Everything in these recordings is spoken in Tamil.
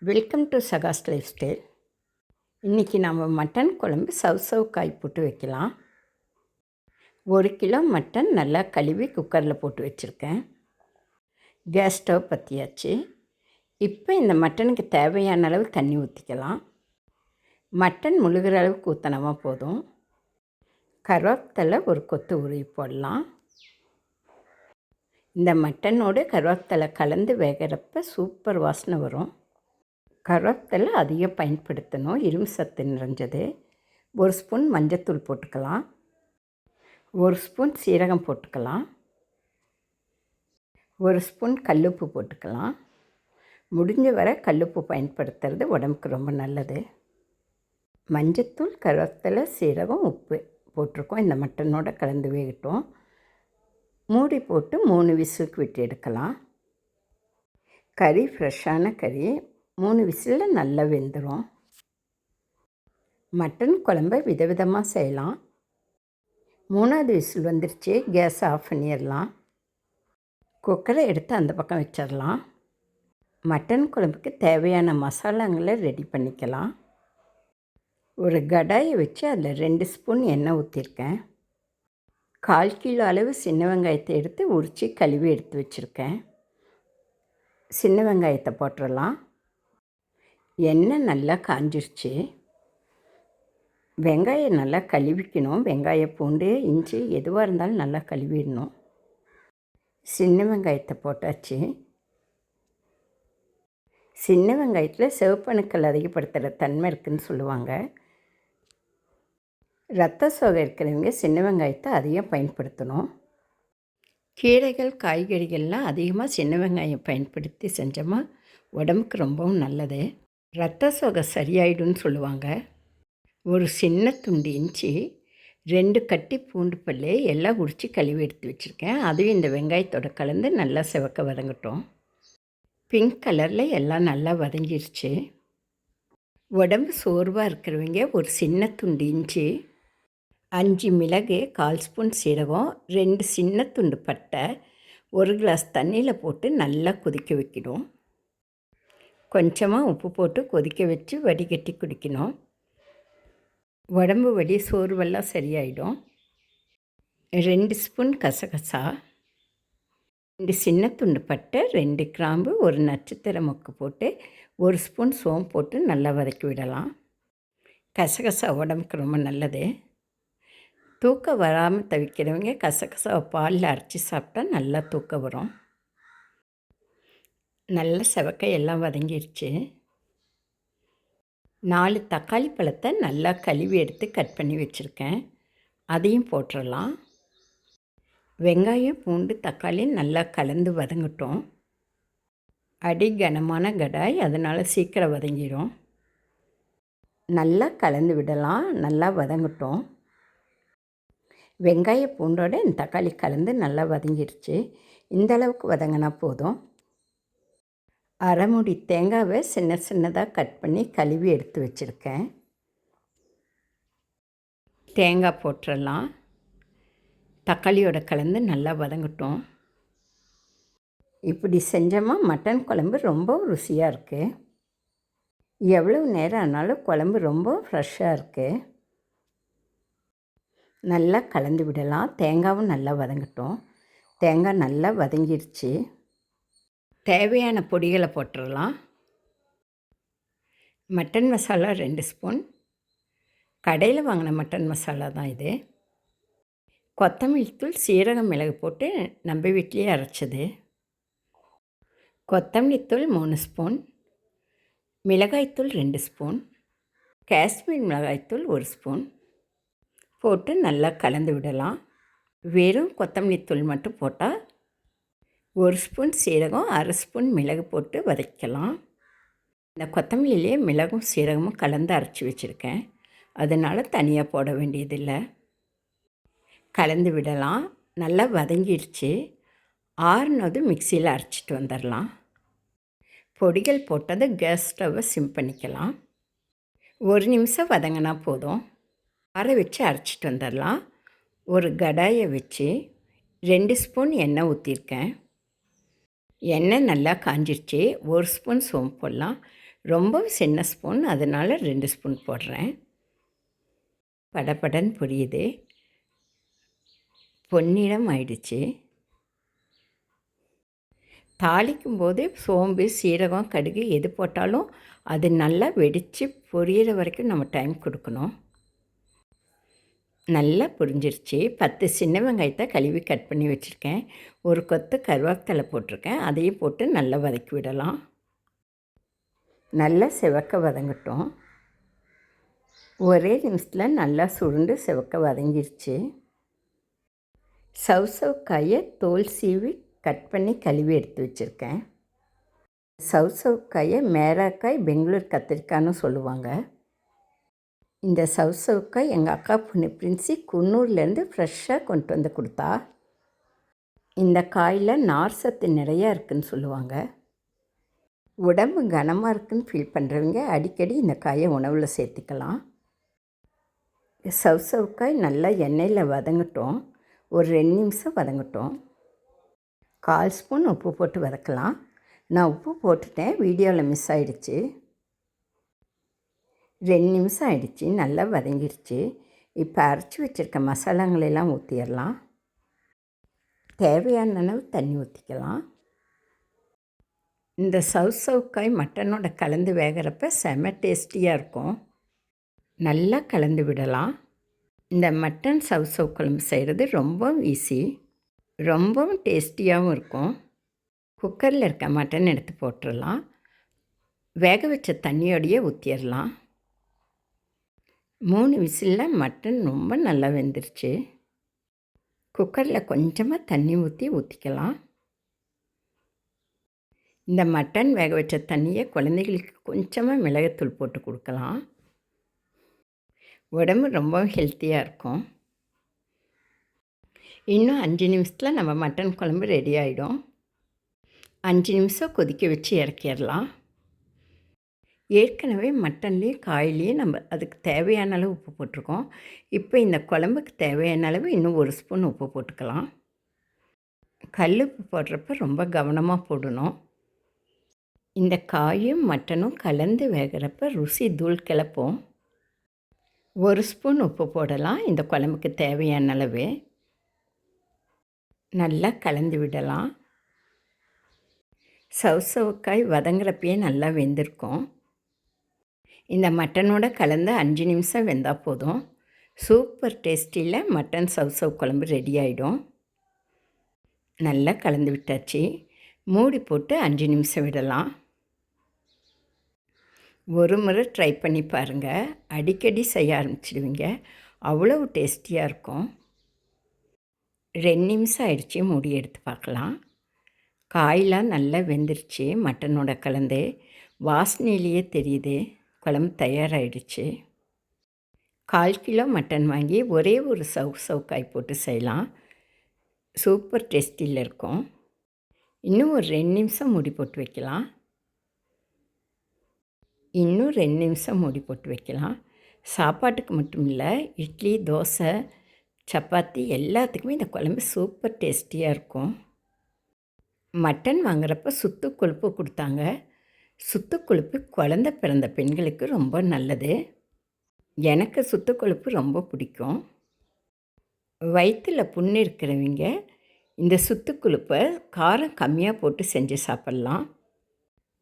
வெல்கம் டு சகாஸ் லைஃப் ஸ்டைல். இன்றைக்கி நம்ம மட்டன் குழம்பு சவ் காய் போட்டு வைக்கலாம். 1 கிலோ மட்டன் நல்லா கழுவி குக்கரில் போட்டு வச்சுருக்கேன். கேஸ் ஸ்டவ் பற்றியாச்சு. இப்போ இந்த மட்டனுக்கு தேவையான அளவு தண்ணி ஊற்றிக்கலாம். மட்டன் முழுகிற அளவுக்கு ஊற்றினமா போதும். கருவேப்பிலை ஒரு கொத்து உருவி போடலாம். இந்த மட்டனோடு கருவேப்பிலை கலந்து வேகிறப்ப சூப்பர் வாசனை வரும். கருவேப்பிலை அதிகம் பயன்படுத்தணும், இரும்பு சத்து நிறைஞ்சது. 1 ஸ்பூன் மஞ்சத்தூள் போட்டுக்கலாம். 1 ஸ்பூன் சீரகம் போட்டுக்கலாம். 1 ஸ்பூன் கல்லுப்பு போட்டுக்கலாம். முடிஞ்ச வரை கல்லுப்பு பயன்படுத்துறது உடம்புக்கு ரொம்ப நல்லது. மஞ்சத்தூள், கருவேப்பிலை, சீரகம், உப்பு போட்டிருக்கோம். இந்த மட்டனோட கலந்து வேகட்டும். மூடி போட்டு 3 விசிலுக்கு விட்டு எடுக்கலாம். கறி ஃப்ரெஷ்ஷான கறி 3 விசிலில் நல்லா வெந்துடும். மட்டன் குழம்பை விதவிதமாக செய்யலாம். 3வது விசில் வந்துருச்சு. கேஸ் ஆஃப் பண்ணிடலாம். குக்கரை எடுத்து அந்த பக்கம் வச்சிடலாம். மட்டன் குழம்புக்கு தேவையான மசாலாங்களை ரெடி பண்ணிக்கலாம். ஒரு கடாயை வச்சு அதில் 2 ஸ்பூன் எண்ணெய் ஊற்றிருக்கேன். 1/4 கிலோ அளவு சின்ன வெங்காயத்தை எடுத்து உரித்து கழுவி எடுத்து வச்சுருக்கேன். சின்ன வெங்காயத்தை போட்டுடலாம். எண்ணெய் நல்லா காஞ்சிருச்சு. வெங்காயம் நல்லா கழுவிக்கணும். வெங்காயம், பூண்டு, இஞ்சி எதுவாக இருந்தாலும் நல்லா கழுவிடணும். சின்ன வெங்காயத்தை போட்டாச்சு. சின்ன வெங்காயத்தில் சிவப்பணுக்கள் அதிகப்படுத்துகிற தன்மை இருக்குதுன்னு சொல்லுவாங்க. இரத்த சோகை இருக்கிறவங்க சின்ன வெங்காயத்தை அதிகம் பயன்படுத்தணும். கீரைகள், காய்கறிகள்லாம் அதிகமாக சின்ன வெங்காயம் பயன்படுத்தி செஞ்சோமா உடம்புக்கு ரொம்பவும் நல்லது. இரத்த சோகை சரியாயிடும்னு சொல்லுவாங்க. ஒரு சின்ன துண்டு இஞ்சி, 2 கட்டி பூண்டு பல் எல்லாம் உரித்து கழுவி எடுத்து வச்சுருக்கேன். அதையும் இந்த வெங்காயத்தோடு கலந்து நல்லா சிவக்க வதங்கட்டும். பிங்க் கலரில் எல்லாம் நல்லா வதங்கிருச்சு. உடம்பு சோர்வாக இருக்கிறவங்க ஒரு சின்ன துண்டு இஞ்சி, 5 மிளகு, 1/4 ஸ்பூன் சீரகம், 2 சின்ன துண்டு பட்டை, 1 கிளாஸ் தண்ணியில் போட்டு நல்லா கொதிக்க வைக்கணும். கொஞ்சமாக உப்பு போட்டு கொதிக்க வச்சு வடிகட்டி குடிக்கணும். உடம்பு வலி, சோர்வெல்லாம் சரியாயிடும். 2 ஸ்பூன் கசகசா, 2 சின்ன துண்டு பட்டை, 2 கிராம்பு, 1 நட்சத்திர மொக்கு போட்டு 1 ஸ்பூன் சோம்பு போட்டு நல்லா வதக்கி விடலாம். கசகசா உடம்புக்கு ரொம்ப நல்லது. தூக்கம் வராமல் தவிக்கிறவங்க கசகசாவை பாலில் அரைச்சி சாப்பிட்டா நல்லா தூக்கம் வரும். நல்ல செவக்க எல்லாம் வதங்கிருச்சு. 4 தக்காளி பழத்தை நல்லா கழுவி எடுத்து கட் பண்ணி வச்சுருக்கேன். அதையும் போட்டுடலாம். வெங்காயம், பூண்டு, தக்காளி நல்லா கலந்து வதங்கட்டும். அடி கனமான கடாய், அதனால் சீக்கிரம் வதங்கிடும். நல்லா கலந்து விடலாம். நல்லா வதங்கட்டும். வெங்காய பூண்டோட இந்த தக்காளி கலந்து நல்லா வதங்கிடுச்சு. இந்தளவுக்கு வதங்கினா போதும். அரை மூடி தேங்காவை சின்ன சின்னதாக கட் பண்ணி கழுவி எடுத்து வச்சுருக்கேன். தேங்காய் போட்டுடலாம். தக்காளியோட கலந்து நல்லா வதங்கட்டும். இப்படி செஞ்சோமா மட்டன் குழம்பு ரொம்ப ருசியாக இருக்குது. எவ்வளோ நேரம் ஆனாலும் குழம்பு ரொம்ப ஃப்ரெஷ்ஷாக இருக்குது. நல்லா கலந்து விடலாம். தேங்காயும் நல்லா வதங்கட்டும். தேங்காய் நல்லா வதங்கிடுச்சு. தேவையான பொடிகளை போட்டுடலாம். Mutton masala 2 spoon. கடையில் வாங்கின மட்டன் மசாலா தான் இது. கொத்தமல்லி தூள், சீரகம், மிளகு போட்டு நம்ம வீட்லேயே அரைச்சது. கொத்தமல்லி தூள் 3 ஸ்பூன். மிளகாய்த்தூள் 2 ஸ்பூன். காஷ்மீர் மிளகாய்த்தூள் 1 ஸ்பூன் போட்டு நல்லா கலந்து விடலாம். வெறும் கொத்தமல்லி தூள் மட்டும் போட்டால் 1 ஸ்பூன் சீரகம், அரை ஸ்பூன் மிளகு போட்டு வதக்கலாம். இந்த கொத்தமல்லியிலே மிளகும் சீரகமும் கலந்து அரைச்சி வச்சுருக்கேன். அதனால் தனியாக போட வேண்டியதில்லை. கலந்து விடலாம். நல்லா வதங்கிடுச்சு. ஆறுனதும் மிக்சியில் அரைச்சிட்டு வந்துடலாம். பொடிகள் போட்டது கேஸ் ஸ்டவ்வை சிம் பண்ணிக்கலாம். 1 நிமிஷம் வதங்கினா போதும். ஆற வச்சு அரைச்சிட்டு வந்துடலாம். ஒரு கடாயை வச்சு 2 ஸ்பூன் எண்ணெய் ஊற்றிருக்கேன். எண்ணெய் நல்லா காஞ்சிருச்சு. 1 ஸ்பூன் சோம்பு போடலாம். ரொம்ப சின்ன ஸ்பூன், அதனால் 2 ஸ்பூன் போடுறேன். படபடன்னு பொரியுது, பொன்னிறம் ஆயிடுச்சு. தாளிக்கும் போது சோம்பு, சீரகம், கடுகு எது போட்டாலும் அது நல்லா வெடித்து பொரியிற வரைக்கும் நம்ம டைம் கொடுக்கணும். நல்லா புரிஞ்சிருச்சு. 10 சின்ன வெங்காயத்தை கழுவி கட் பண்ணி வச்சுருக்கேன். ஒரு கொத்து கருவேப்பிலை போட்டிருக்கேன். அதையும் போட்டு நல்லா வதக்கி விடலாம். நல்லா செவக்க வதங்கட்டும். ஒரே நிமிஷத்தில் நல்லா சுருண்டு செவக்க வதங்கிருச்சு. சவுசவுக்காயை தோல் சீவி கட் பண்ணி கழுவி எடுத்து வச்சுருக்கேன். சவுசவுக்காயை மேராக்காய், பெங்களூர் கத்திரிக்காய்னு சொல்லுவாங்க. இந்த சவுசவுக்காய் எங்கள் அக்கா பொண்ணு பிரின்சி குன்னூர்லேருந்து ஃப்ரெஷ்ஷாக கொண்டு வந்து கொடுத்தா. இந்த காயில் நார் சத்து நிறையா இருக்குதுன்னு சொல்லுவாங்க. உடம்பு கனமாக இருக்குதுன்னு ஃபீல் பண்ணுறவங்க அடிக்கடி இந்த காயை உணவில் சேர்த்துக்கலாம். சவுசவுக்காய் நல்லா எண்ணெயில் வதங்கட்டும். ஒரு 2 நிமிஷம் வதங்கட்டும். 1/4 ஸ்பூன் உப்பு போட்டு வதக்கலாம். நான் உப்பு போட்டுட்டேன், வீடியோவில் மிஸ் ஆகிடுச்சு. 2 நிமிஷம் ஆகிடுச்சு, நல்லா வதங்கிடுச்சு. இப்போ அரைச்சி வச்சுருக்க மசாலாங்களெல்லாம் ஊற்றிடலாம். தேவையான அளவு தண்ணி ஊற்றிக்கலாம். இந்த சவுசவுக்காய் மட்டனோட கலந்து வேகிறப்ப செம டேஸ்டியாக இருக்கும். நல்லா கலந்து விடலாம். இந்த மட்டன் சவுசவு குழம்பு செய்கிறது ரொம்ப ஈஸி, ரொம்பவும் டேஸ்டியாகவும் இருக்கும். குக்கரில் இருக்க மட்டன் எடுத்து போட்டுடலாம். வேக வச்ச தண்ணியோடையே ஊற்றிடலாம். 3 விசிலில் மட்டன் ரொம்ப நல்லா வெந்துருச்சு. குக்கரில் கொஞ்சமாக தண்ணி ஊற்றிக்கலாம். இந்த மட்டன் வேக வச்ச தண்ணியை குழந்தைகளுக்கு கொஞ்சமாக மிளகுத்தூள் போட்டு கொடுக்கலாம். உடம்பு ரொம்ப ஹெல்த்தியாக இருக்கும். இன்னும் 5 நிமிஷத்தில் நம்ம மட்டன் குழம்பு ரெடி ஆகிடும். 5 நிமிஷம் கொதிக்க வச்சு இறக்கிடலாம். ஏற்கனவே மட்டன்லேயும் காயிலையும் நம்ம அதுக்கு தேவையான அளவு உப்பு போட்டிருக்கோம். இப்போ இந்த குழம்புக்கு தேவையான அளவு இன்னும் 1 ஸ்பூன் உப்பு போட்டுக்கலாம். கல் உப்பு போடுறப்ப ரொம்ப கவனமாக போடணும். இந்த காயும் மட்டனும் கலந்து வேகிறப்ப ருசி தூள் கிளப்போம். 1 ஸ்பூன் உப்பு போடலாம். இந்த குழம்புக்கு தேவையான அளவு நல்லா கலந்து விடலாம். சவுசவுக்காய் வதங்குறப்பயே நல்லா வெந்திருக்கும். இந்த மட்டனோட கலந்து 5 நிமிஷம் வெந்தால் போதும். சூப்பர் டேஸ்டியில் மட்டன் சவுசவு குழம்பு ரெடி ஆகிடும். நல்லா கலந்து விட்டாச்சு. மூடி போட்டு 5 நிமிஷம் விடலாம். ஒரு முறை ட்ரை பண்ணி பாருங்கள். அடிக்கடி செய்ய ஆரம்பிச்சிடுவீங்க. அவ்வளோ டேஸ்டியாக இருக்கும். 2 நிமிஷம் ஆயிடுச்சு. மூடி எடுத்து பார்க்கலாம். காயெலாம் நல்லா வெந்துருச்சு. மட்டனோட கலந்து வாசனையிலேயே தெரியுது. குழம்பு தயாராகிடுச்சு. 1/4 கிலோ மட்டன் வாங்கி ஒரே ஒரு சவுக்காய் போட்டு செய்யலாம். சூப்பர் டேஸ்டியில் இருக்கும். இன்னும் ஒரு 2 நிமிஷம் மூடி போட்டு வைக்கலாம். இன்னும் 2 நிமிஷம் மூடி போட்டு வைக்கலாம். சாப்பாட்டுக்கு மட்டும் இல்லை, இட்லி, தோசை, சப்பாத்தி எல்லாத்துக்குமே இந்த குழம்பு சூப்பர் டேஸ்டியாக இருக்கும். மட்டன் வாங்குறப்ப சுத்து கொழுப்பு கொடுத்தாங்க. சுத்து கொழுப்பு குழந்த பிறந்த பெண்களுக்கு ரொம்ப நல்லது. எனக்கு சுத்து கொழுப்பு ரொம்ப பிடிக்கும். வயிற்றில் புண்ணு இருக்கிறவங்க இந்த சுத்து கொழுப்பை காரம் கம்மியாக போட்டு செஞ்சு சாப்பிட்லாம்.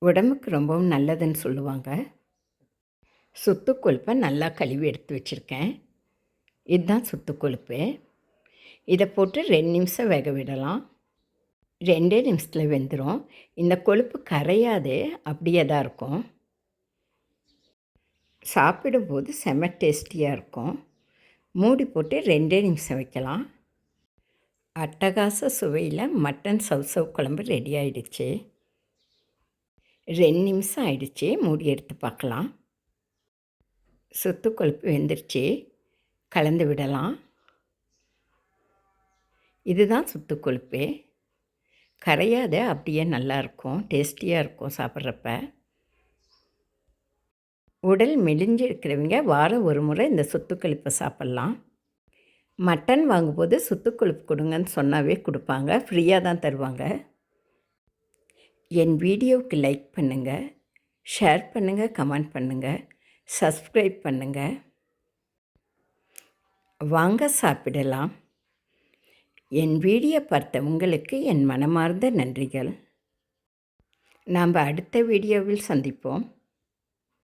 உடம்புக்கு ரொம்பவும் நல்லதுன்னு சொல்லுவாங்க. சுத்து கொழுப்பை நல்லா கழுவி எடுத்து வச்சுருக்கேன். இதுதான் சுத்து கொழுப்பு. இதை போட்டு 2 நிமிஷம் வேக விடலாம். 2 நிமிஷத்தில் வெந்துடும். இந்த கொழுப்பு கரையாது, அப்படியே தான் இருக்கும். சாப்பிடும்போது செம டேஸ்டியாக இருக்கும். மூடி போட்டு 2 நிமிஷம் வைக்கலாம். அட்டகாச சுவையில் மட்டன் சவுசவு குழம்பு ரெடி ஆகிடுச்சு. 2 நிமிஷம் ஆயிடுச்சு. மூடி எடுத்து பார்க்கலாம். சுத்து கொழுப்பு வெந்துருச்சு. கலந்து விடலாம். இதுதான் சுத்து கொழுப்பு. கரையாத, அப்படியே நல்லாயிருக்கும். டேஸ்டியாக இருக்கும் சாப்பிட்றப்ப. உடல் மெலிஞ்சு இருக்கிறவங்க வாரம் ஒரு முறை இந்த சுத்து கொழுப்பை சாப்பிட்லாம். மட்டன் வாங்கும்போது சுத்து கொழுப்பு கொடுங்கன்னு சொன்னாவே கொடுப்பாங்க. ஃப்ரீயாக தான் தருவாங்க. என் வீடியோவுக்கு லைக் பண்ணுங்கள், ஷேர் பண்ணுங்கள், கமெண்ட் பண்ணுங்கள், சப்ஸ்கிரைப் பண்ணுங்கள். வாங்க சாப்பிடலாம். என் வீடியோ பார்த்த உங்களுக்கு என் மனமார்ந்த நன்றிகள். நாம் அடுத்த வீடியோவில் சந்திப்போம்.